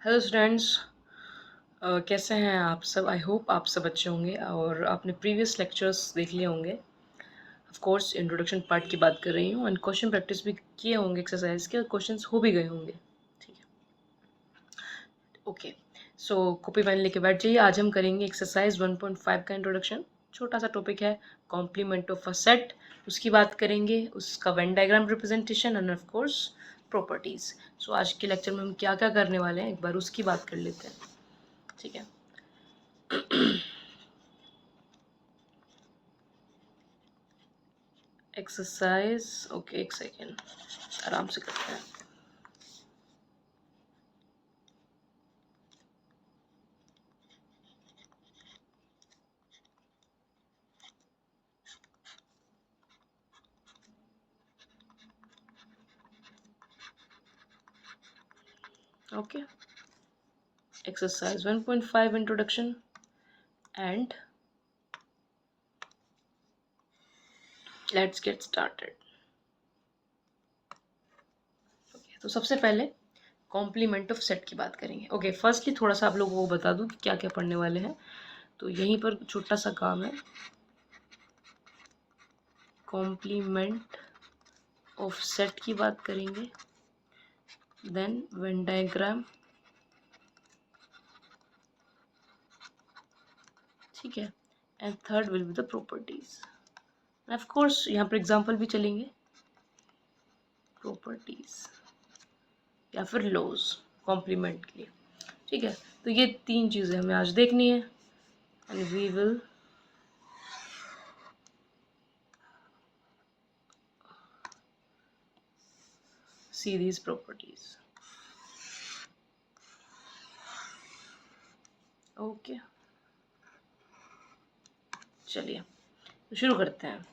Hello students. कैसे हैं आप सब? आई होप आप सब अच्छे होंगे और आपने प्रीवियस लेक्चर्स देख लिए होंगे। ऑफ कोर्स इंट्रोडक्शन पार्ट की बात कर रही हूँ एंड क्वेश्चन प्रैक्टिस भी किए होंगे, एक्सरसाइज के क्वेश्चंस हो भी गए होंगे। ठीक है, ओके। सो कॉपी पेन लेके बैठ जाइए। आज हम करेंगे एक्सरसाइज 1.5 का इंट्रोडक्शन। छोटा सा टॉपिक है, कॉम्प्लीमेंट ऑफ अ सेट, उसकी बात करेंगे, उसका Venn diagram representation and of course properties. So आज के लेक्चर में हम क्या क्या करने वाले हैं एक बार उसकी बात कर लेते हैं। ठीक है, एक्सरसाइज। ओके, एक सेकेंड, आराम से करते हैं। Okay, exercise 1.5 introduction and let's get started. Okay, तो सबसे पहले कॉम्प्लीमेंट ऑफ सेट की बात करेंगे। ओके, फर्स्टली थोड़ा सा आप लोगों को बता दूं कि क्या क्या पढ़ने वाले हैं। तो यहीं पर छोटा सा काम है, कॉम्प्लीमेंट ऑफ सेट की बात करेंगे, देन वेन डायग्राम। ठीक है, and third will be the properties. Of course यहाँ पर एग्जाम्पल भी चलेंगे, प्रॉपर्टीज या फिर लॉज कॉम्प्लीमेंट के लिए। ठीक है, तो ये तीन चीज़ें हमें आज देखनी है and we will see these properties. Okay, चलिए तो शुरू करते हैं।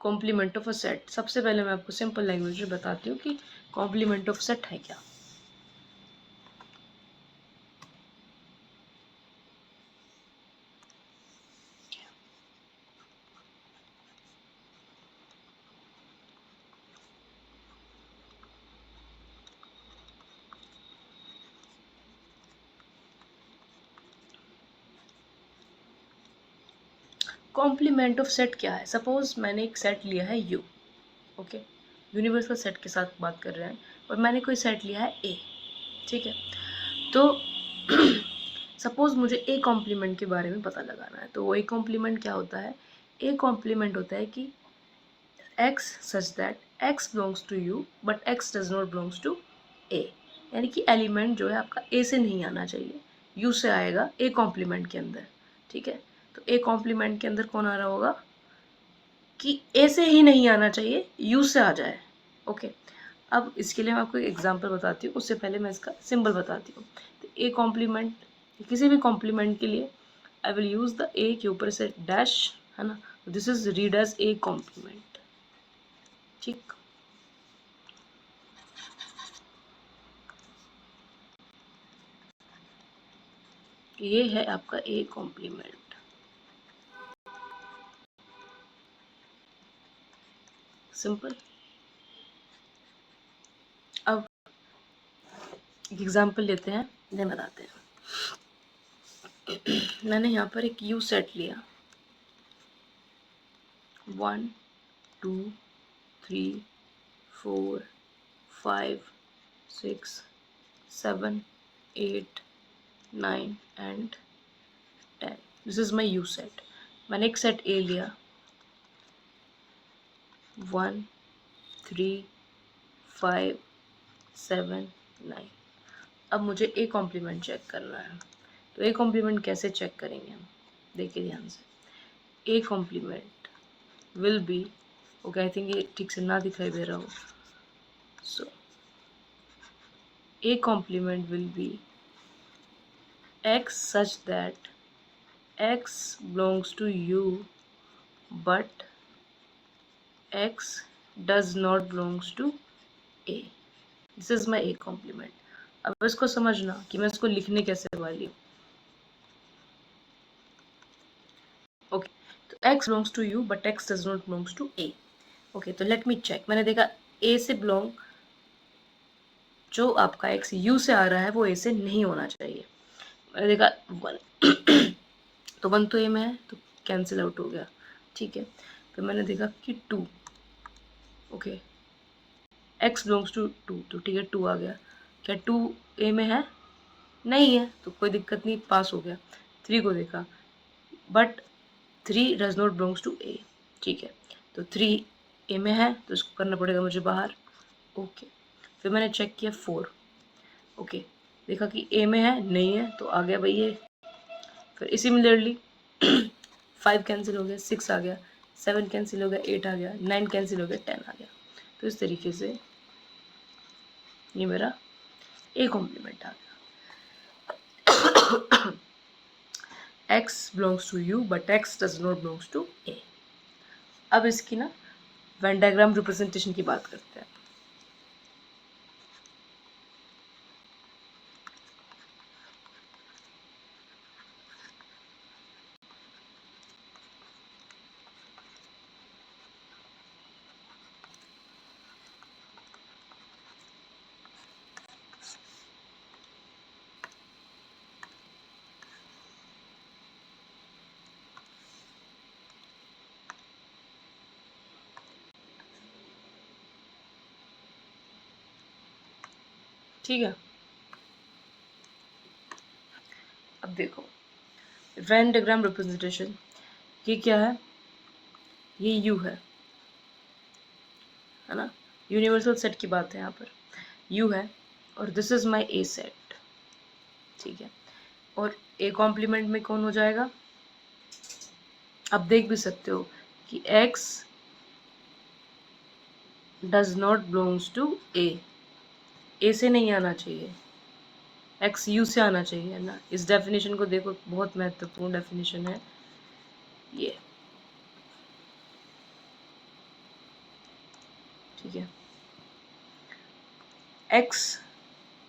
कॉम्प्लीमेंट ऑफ अ सेट, सबसे पहले मैं आपको सिंपल लैंग्वेज में बताती हूँ कि कॉम्प्लीमेंट ऑफ सेट है क्या। कॉम्प्लीमेंट ऑफ सेट क्या है? सपोज मैंने एक सेट लिया है यू। ओके, यूनिवर्सल सेट के साथ बात कर रहे हैं और मैंने कोई सेट लिया है ए। ठीक है, तो सपोज मुझे ए कॉम्प्लीमेंट के बारे में पता लगाना है। तो वो ए कॉम्प्लीमेंट क्या होता है? ए कॉम्प्लीमेंट होता है कि x such that x belongs to u but x does not belongs to a, यानी कि एलिमेंट जो है आपका a से नहीं आना चाहिए, u से आएगा a कॉम्प्लीमेंट के अंदर। ठीक है, तो a कॉम्प्लीमेंट के अंदर कौन आ रहा होगा कि a से ही नहीं आना चाहिए, u से आ जाए। ओके, अब इसके लिए मैं आपको एक एग्जांपल बताती हूँ, उससे पहले मैं इसका सिंबल बताती हूँ। तो a कॉम्प्लीमेंट, किसी भी कॉम्प्लीमेंट के लिए I will use the a के ऊपर से डैश, है ना। This is read as a complement. ठीक, ये है आपका ए कॉम्प्लीमेंट। सिंपल। अब एक एग्जांपल लेते हैं, देन बताते हैं। मैंने यहाँ पर एक यू सेट लिया, 1 2 3 4 5 6 7 8 9 and 10। This is my you set. मैंने एक सेट ए लिया, 1 3 5 7 9। अब मुझे ए कॉम्प्लीमेंट चेक करना है। तो ए कॉम्प्लीमेंट कैसे चेक करेंगे हम, देखिए ध्यान से। A complement will be, okay, I think ये ठीक से ना दिखाई दे रहा हो। So A complement will be x such that x belongs to u but x does not belongs to a। This is my A complement. अब इसको समझना कि मैं इसको लिखने कैसे वाली हूँ। ओके, तो x belongs to u but x does not belongs to a। Okay, तो लेट मी चेक। मैंने देखा a से बिलोंग जो आपका x u से आ रहा है वो a से नहीं होना चाहिए। मैंने देखा 1 तो 1 तो a में है तो कैंसिल आउट हो गया, ठीक है। फिर मैंने देखा कि 2, ओके, x बिलोंग्स टू 2, तो ठीक है 2 आ गया। क्या 2 a में है? नहीं है, तो कोई दिक्कत नहीं, पास हो गया। 3 को देखा, but 3 does not belongs to A, ठीक है, तो 3 ए में है तो इसको करना पड़ेगा मुझे बाहर, ओके। फिर मैंने चेक किया 4, ओके, देखा कि ए में है, नहीं है, तो आ गया भाई ये। फिर सिमिलरली 5 कैंसिल हो गया, 6 आ गया, 7 कैंसिल हो गया, 8 आ गया, 9 कैंसिल हो गया, 10 आ गया। तो इस तरीके से ये मेरा ए कॉम्प्लीमेंट आ गया। x belongs to u but x does not belongs to a। अब इसकी ना वेन डायग्राम रिप्रेजेंटेशन की बात करते हैं। ठीक है, अब देखो वेन डायग्राम रिप्रेजेंटेशन, ये क्या है? ये u है ना, यूनिवर्सल सेट की बात है यहाँ पर, u है और this is my A set, ठीक है। और ए कॉम्प्लीमेंट में कौन हो जाएगा? आप देख भी सकते हो कि x does not belongs to A से नहीं आना चाहिए, एक्स यू से आना चाहिए ना। इस डेफिनेशन को देखो, बहुत महत्वपूर्ण डेफिनेशन है ये, ठीक है। एक्स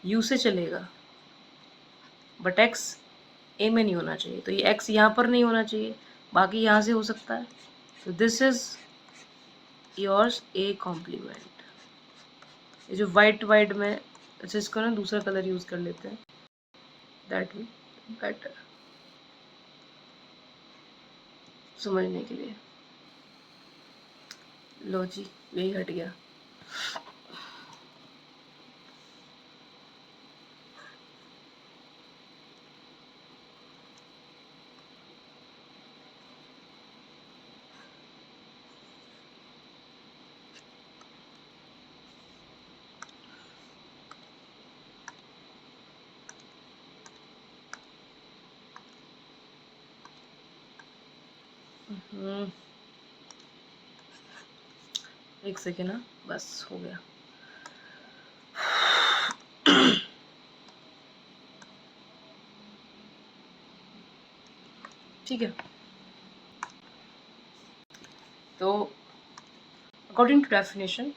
यू से चलेगा बट एक्स ए में नहीं होना चाहिए, तो ये एक्स यहाँ पर नहीं होना चाहिए, बाकी यहाँ से हो सकता है। तो this is yours A complement. ये जो वाइट वाइट में, अच्छा इसको ना दूसरा कलर यूज कर लेते हैं, दैट विल बेटर समझने के लिए। लो जी, यही हट गया। एक सेकेंड ना, बस हो गया। ठीक है, तो according to definition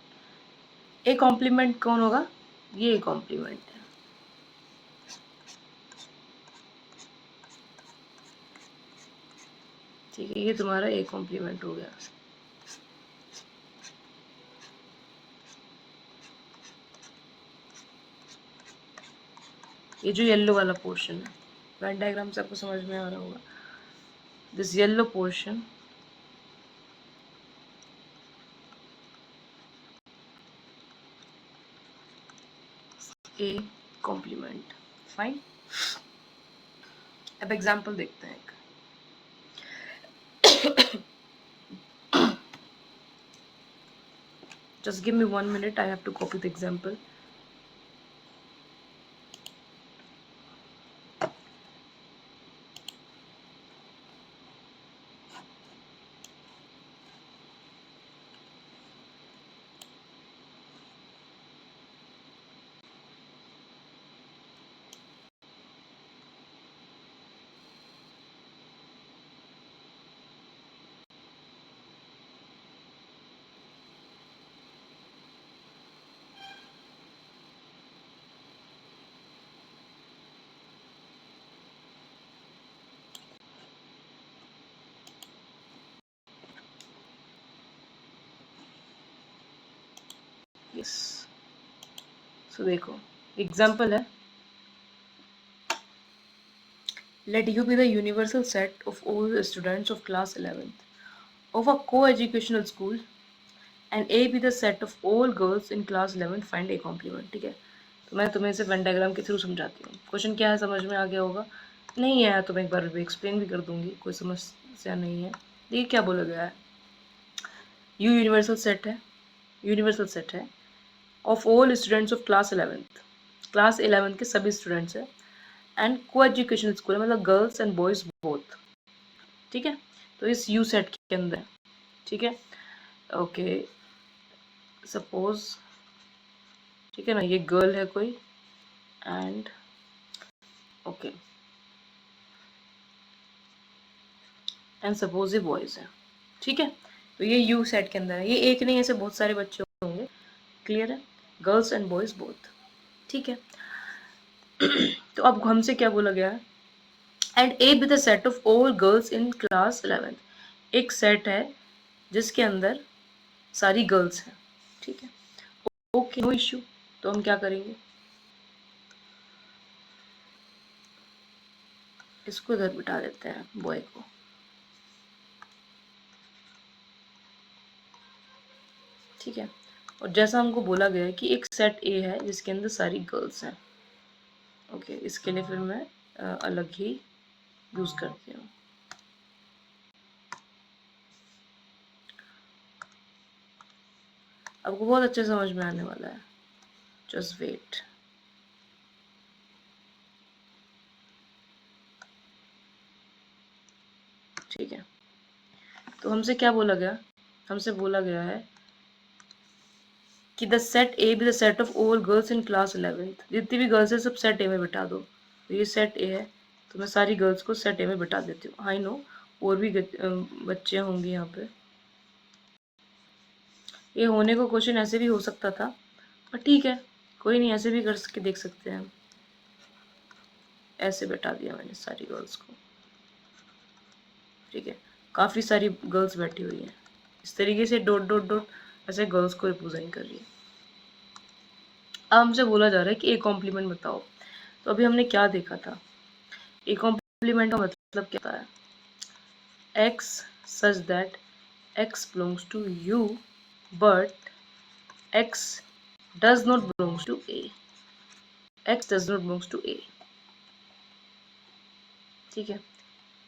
A complement कौन होगा? ये ए कॉम्प्लीमेंट है, ठीक है, ये तुम्हारा ए कॉम्प्लीमेंट हो गया। ये जो येलो वाला पोर्शन है, वेन डायग्राम से आपको समझ में आ रहा होगा, this yellow portion A complement, fine. अब एग्जाम्पल देखते हैं एक। Just give me 1 minute, I have to copy the example. Yes, so देखो एग्जाम्पल है, let U be the universal set of all the students of class 11th of a co-educational school and A be the set of all girls in class 11th, find A complement। ठीक है, तो मैं तुम्हें इसे Venn diagram के through समझाती हूँ। Question क्या है समझ में आ गया होगा? नहीं आया तो मैं एक बार भी एक्सप्लेन भी कर दूंगी, कोई समस्या नहीं है। देखिए क्या बोला गया है, यू यूनिवर्सल सेट है of all students of class 11th, class 11th के सभी स्टूडेंट्स हैं, एंड को एजुकेशनल स्कूल है, मतलब गर्ल्स एंड बॉयज बोथ। ठीक है, तो इस यू सेट के अंदर, ठीक है, ओके, सपोज, ठीक है ना, ये गर्ल है कोई, एंड ओके, एंड सपोज ये बॉयज है। ठीक है, तो ये यू सेट के अंदर है, ये एक नहीं, ऐसे बहुत सारे बच्चे होंगे। क्लियर है, गर्ल्स एंड बॉयज बोथ। ठीक है, तो अब हमसे क्या बोला गया है, and A be the set of all girls in class 11th, एक सेट है जिसके अंदर सारी गर्ल्स हैं। ठीक है, ओके, नो इश्यू। तो हम क्या करेंगे, इसको इधर बिठा देते हैं, बॉय को। ठीक है, और जैसा हमको बोला गया है कि एक सेट ए है जिसके अंदर सारी गर्ल्स हैं। ओके, इसके लिए फिर मैं अलग ही यूज करती हूँ। आपको बहुत अच्छे समझ में आने वाला है, जस्ट वेट। ठीक है, तो हमसे क्या बोला गया, हमसे बोला गया है कि the set A be the set of all girls in class 11th, जितनी भी गर्ल्स है सब सेट ए में बिठा दो। तो ये सेट ए है, तो मैं सारी गर्ल्स को सेट ए में बिठा देती हूँ। आई नो और भी बच्चे होंगे यहाँ पे, ये होने को क्वेश्चन ऐसे भी हो सकता था, पर ठीक है, कोई नहीं, ऐसे भी कर के देख सकते हैं हम। ऐसे बैठा दिया मैंने सारी गर्ल्स को। ठीक है, काफ़ी सारी गर्ल्स बैठी हुई हैं, इस तरीके से डॉट डॉट डॉट ऐसे गर्ल्स को रिप्रेजेंट कर रही है। अब हमसे बोला जा रहा है कि ए कॉम्प्लीमेंट बताओ। तो अभी हमने क्या देखा था, ए कॉम्प्लीमेंट का मतलब क्या है, x such that x belongs to U but x does not belongs to A, x does not belongs to A. ठीक है,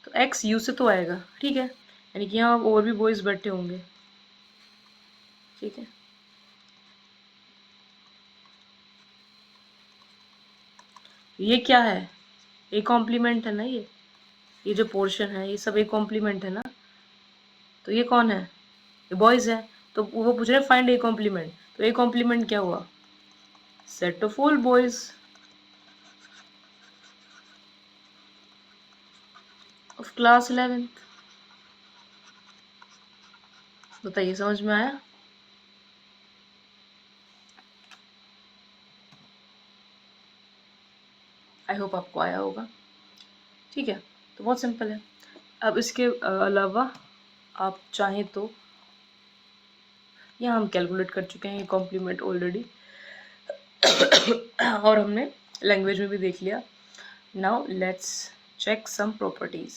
तो एक्स यू से तो आएगा। ठीक है, यानी कि यहाँ और भी बॉयज बैठे होंगे। ठीक है, ये क्या है, ए कॉम्प्लीमेंट है ना, ये जो पोर्शन है ये सब ए कॉम्प्लीमेंट है ना। तो ये कौन है, ये बॉयज है, तो वो पूछ रहे फाइंड ए कॉम्प्लीमेंट। तो ए कॉम्प्लीमेंट क्या हुआ, set of all boys of class 11th। बताइए समझ में आया? आई होप आपको आया होगा। ठीक है, तो बहुत सिंपल है। अब इसके अलावा आप चाहें तो यहाँ हम कैलकुलेट कर चुके हैं ये कॉम्प्लीमेंट ऑलरेडी और हमने लैंग्वेज में भी देख लिया। Now let's check some properties.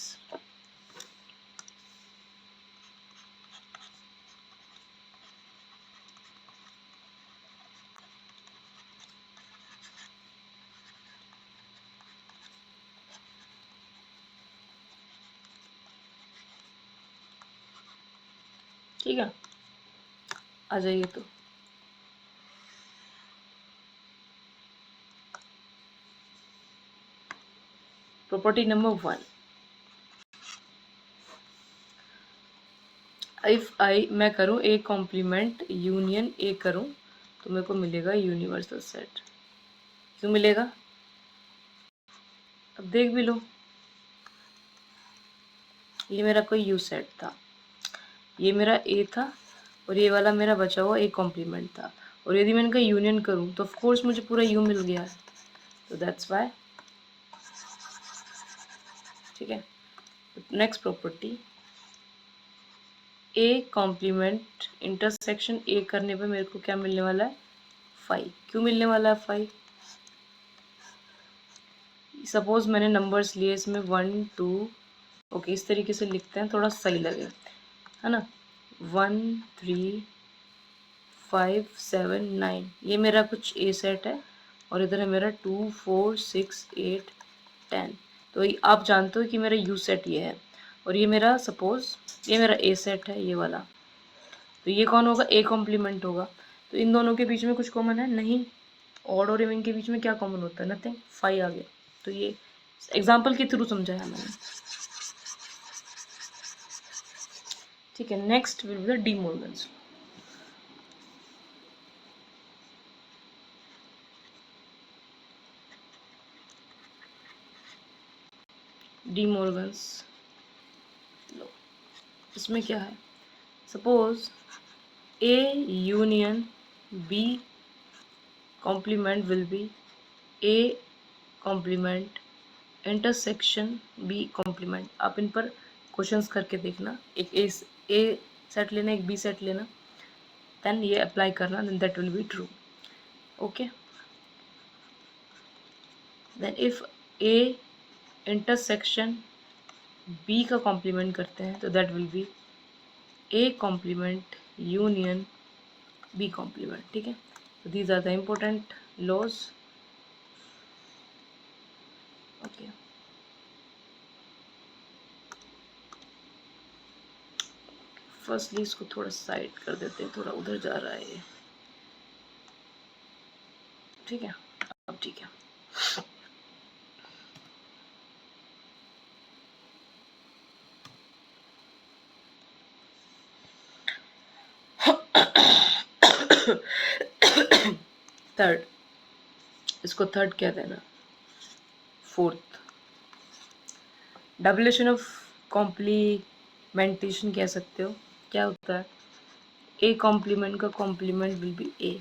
ठीक है, आ जाइए। तो प्रॉपर्टी नंबर 1, इफ आई मैं करूँ ए कॉम्प्लीमेंट यूनियन ए करूँ तो मेरे को मिलेगा यूनिवर्सल सेट। क्यों मिलेगा, अब देख भी लो। ये मेरा कोई यू सेट था, ये मेरा ए था, और ये वाला मेरा बचा हुआ ए कॉम्प्लीमेंट था, और यदि मैं इनका यूनियन करूँ तो ऑफ कोर्स मुझे पूरा यू मिल गया। तो दैट्स वाई। ठीक है, next property, A complement intersection A करने पे मेरे को क्या मिलने वाला है, 5। क्यों मिलने वाला है 5, सपोज मैंने नंबर्स लिए इसमें 1 2, ओके इस तरीके से लिखते हैं थोड़ा सही लगे, है ना। 1 3 5 7 9 ये मेरा कुछ ए सेट है, और इधर है मेरा 2 4 6 8 10। तो आप जानते हो कि मेरा यू सेट ये है, और ये मेरा सपोज ये मेरा ए सेट है ये वाला, तो ये कौन होगा, ए कॉम्प्लीमेंट होगा। तो इन दोनों के बीच में कुछ कॉमन है नहीं, ऑड और इवन के बीच में क्या कॉमन होता है, नथिंग, 5 आ गया। तो ये एग्जाम्पल के थ्रू समझाया मैंने, ठीक है। Next will be the De Morgan's. De Morgan's लो, इसमें क्या है, suppose A union B complement will be A complement intersection B complement. आप इन पर क्वेश्चंस करके देखना, एक ए सेट लेना, एक बी सेट लेना, देन ये अप्लाई करना, then that will be true, okay. Then if A intersection B का कॉम्प्लीमेंट करते हैं तो that will be A complement union B complement, ठीक है। तो these are the important laws, okay. Firstly इसको थोड़ा साइड कर देते हैं, थोड़ा उधर जा रहा है ये, ठीक है। अब ठीक है, थर्ड, इसको थर्ड क्या देना, फोर्थ। डेफिनेशन ऑफ कॉम्प्लीमेंटेशन कह सकते हो, क्या होता है, ए कॉम्प्लीमेंट का कॉम्प्लीमेंट विल बी ए,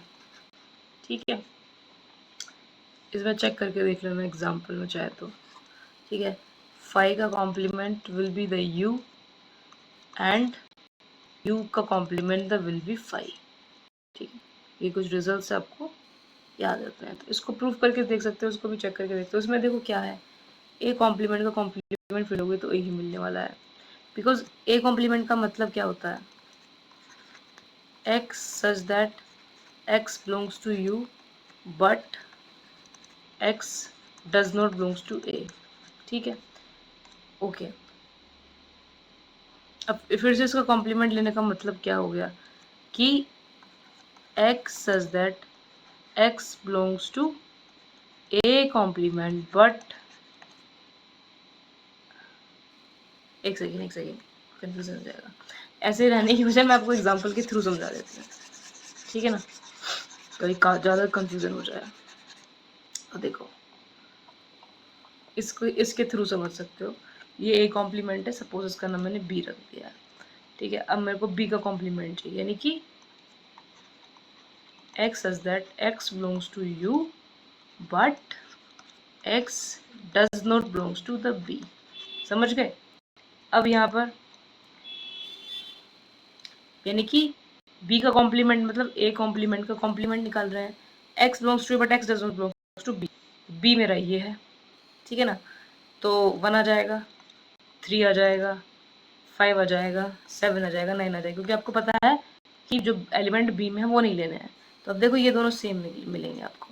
ठीक है। इसमें चेक करके देख लेना एग्जाम्पल में चाहे तो, ठीक है। 5 का complement will be the U and U का कॉम्प्लीमेंट द विल बी 5, ठीक है। ये कुछ रिजल्ट्स आपको याद रखना है, तो इसको प्रूव करके देख सकते हो, उसको भी चेक करके देखते हो। इसमें देखो क्या है, ए कॉम्प्लीमेंट का कॉम्प्लीमेंट फिल होगे तो ए ही मिलने वाला है, बिकॉज ए कॉम्प्लीमेंट का मतलब क्या होता है, x such that x belongs to U but x does not belongs to A, ठीक है, ओके। अब फिर से इसका कॉम्प्लीमेंट लेने का मतलब क्या हो गया कि X such that x belongs to A complement but, एक सेकेंड कंफ्यूजन हो जाएगा, ऐसे रहने की बजाय मैं आपको एग्जांपल के थ्रू समझा देती हूँ, ठीक है ना, कहीं ज़्यादा कंफ्यूजन हो जाए। तो देखो इसको इसके थ्रू समझ सकते हो, ये ए कॉम्प्लीमेंट है, सपोज इसका नाम मैंने बी रख दिया है, ठीक है। अब मेरे को बी का कॉम्प्लीमेंट चाहिए, यानी कि X such that x belongs to U but x does not belongs to the B, समझ गए। अब यहाँ पर यानी कि बी का कॉम्प्लीमेंट मतलब ए कॉम्प्लीमेंट का कॉम्प्लीमेंट निकाल रहे हैं, X belongs to but x does not belongs to B, B मेरा ये है, ठीक है ना। तो 1 आ जाएगा, 3 आ जाएगा, 5 आ जाएगा, 7 आ जाएगा, 9 आ जाएगा, क्योंकि आपको पता है कि जो एलिमेंट बी में है वो नहीं लेने हैं। तो अब देखो ये दोनों सेम मिलेंगे आपको,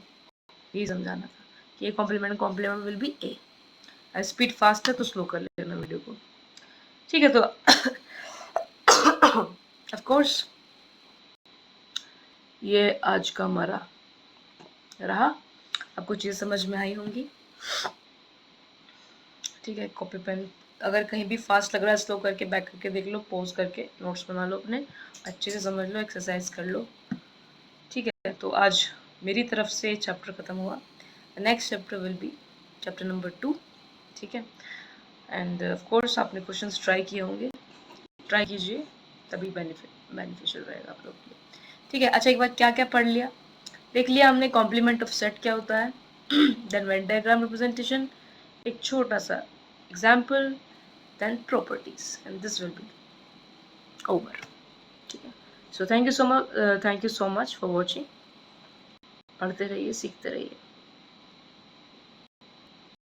यही समझाना था कि A complement complement will be A. Speed fast है तो स्लो कर लेना वीडियो को, ठीक है। तो ऑफ कोर्स ये आज का हमारा रहा, आपको चीज़ समझ में आई होंगी, ठीक है। कॉपी पेन अगर कहीं भी फास्ट लग रहा है स्लो करके बैक करके देख लो, पॉज करके नोट्स बना लो अपने, अच्छे से समझ लो, एक्सरसाइज कर लो, ठीक है। तो आज मेरी तरफ से चैप्टर ख़त्म हुआ, next chapter will be chapter number 2, ठीक है। एंड ऑफ कोर्स आपने क्वेश्चंस ट्राई किए होंगे, ट्राई कीजिए, तभी बेनिफिशियल रहेगा आप लोग के लिए, ठीक है। अच्छा एक बार क्या क्या पढ़ लिया, देख लिया हमने, कॉम्प्लीमेंट ऑफ सेट क्या होता है, देन वेन डायग्राम रिप्रेजेंटेशन, एक छोटा सा example, then properties, and this will be over, ठीक है। So thank you so much for watching, पढ़ते रहिए, सीखते रहिए।